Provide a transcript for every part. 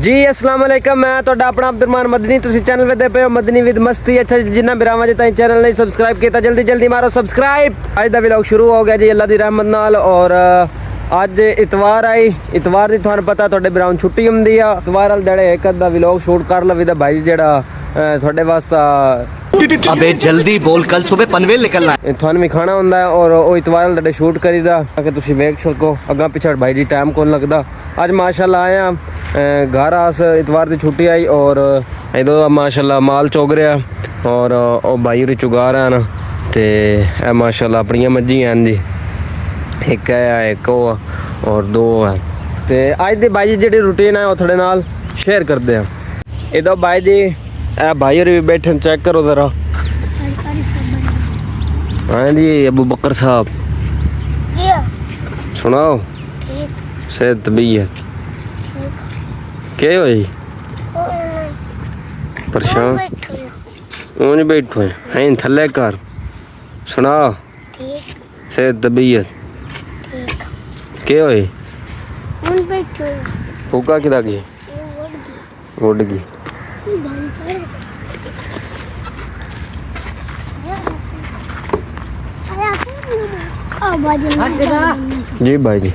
जी अस्सलाम वालेकुम, मैं तो अपना अब्दुरमान मदनी। तुसी चैनल वेदे पे हो मदनी विद मस्ती। अच्छा जिन्ना बिरावा जे ताई चैनल नहीं सब्सक्राइब किया जल्दी जल्दी मारो सब्सक्राइब। आज दा व्लॉग शुरू हो गया जी अल्लाह दी रहमत नाल। और अज इतवार आई, इतवार दी तुहानू पता तुहाडे बिरावन छुट्टी हुंदी आ। इतवार वाले दिहाड़े एक अद्धा व्लॉग शूट कर लवी दा भाई जेड़ा तुहाडे वास्ता अबे जल्दी बोल, कल सुबह पनवेल निकलना है। थानू भी खाना होंदा है और वो इतवार वाले दिहाड़े शूट करीदा ताकि तुसी वेख सको अग्गा पिछड़ भाई जी टाइम कौन लगदा। अज माशाल्लाह आया घर आस इतवार की छुट्टी आई और इधो माशाल्लाह माल चुग रहा और भाई होरी चुगा रहे हैं तो माशाल्लाह अपनी मज्जी हैं जी। एक है एक और दो है। तो अज दी भाई जी जी रूटीन है वो थोड़े नाल शेयर करते हैं। इधो भाई जी भाई होरी भी बैठे चेक करो जरा। हाँ जी अबू बकर साहब सुनाओ सेहत तबीयत क्या हो जी? परेशान ऊँच बैठो हैं थले कर सुना सेहत तबीयत क्या हो? फूका किदा की उड़ गई जी भाई जी।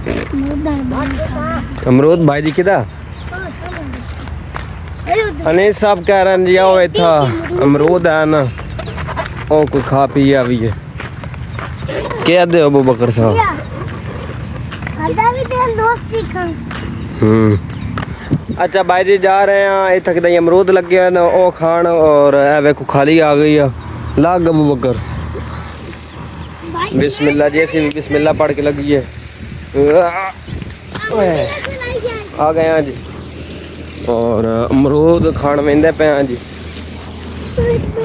अमरूद भाई जी किदा अनीस साहब कह रहे हैं जी आओ इतना अमरूद है ना ओ कोई खा पी आ भी है क्या दे अबू बकर साहब। अच्छा भाई जी जा रहे हैं इतना कि अमरूद लगे हैं ना ओ खान और वेखो खाली आ गई है लाग अबू बकर बिस्मिल्लाह जी ऐसी बिस्मिल्लाह पढ़ के लगी है आ गए हैं जी और अमरूद खान वेंदे पे हैं जी।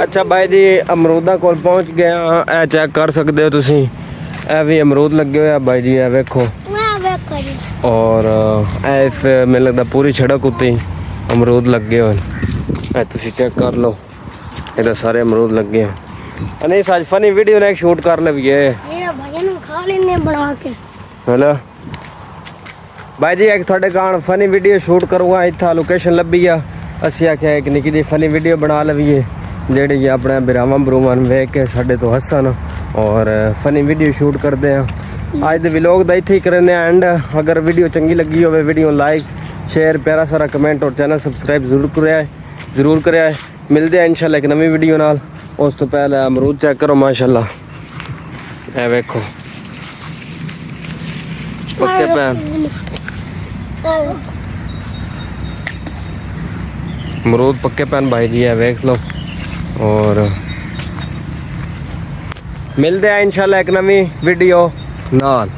अच्छा भाई जी अमरूदा कोल पहुंच गए हैं चेक कर सकते हो तुसी ए भी अमरूद लगे हुए हैं भाई जी ए वेखो और इस मैंने लगता पूरी सड़क उत्ते अमरूद लगे हुए तुसी चेक कर लो इधर सारे अमरूद लगे हैं। नहीं आज फनी वीडियो ने शूट कर लवीए हेलो भाई जी एक थोड़े कारण फनी वीडियो शूट करूँगा इतना लोकेशन लभी आ असी आख्या एक निकी जी फनी वीडियो बना लवीए जेड़ी अपने बिरावा बरूवा वेख के साढ़े तो हसन और फनी वीडियो शूट करते हैं। अज दे व्लॉग दा इत्थे ही करने एंड। अगर वीडियो चंगी लगी हो वीडियो लाइक शेयर प्यारा सारा कमेंट और चैनल सब्सक्राइब जरूर कराए। मिलते हैं इंशाल्लाह एक नवी वीडियो नाल। उस तो पहले अमरूद चेक करो माशाल्लाह ए वेखो पक्के पैन अमरूद पक्के पैन भाई जी है वेख लो। और मिलते हैं इंशाल्लाह एक नवी वीडियो नाल।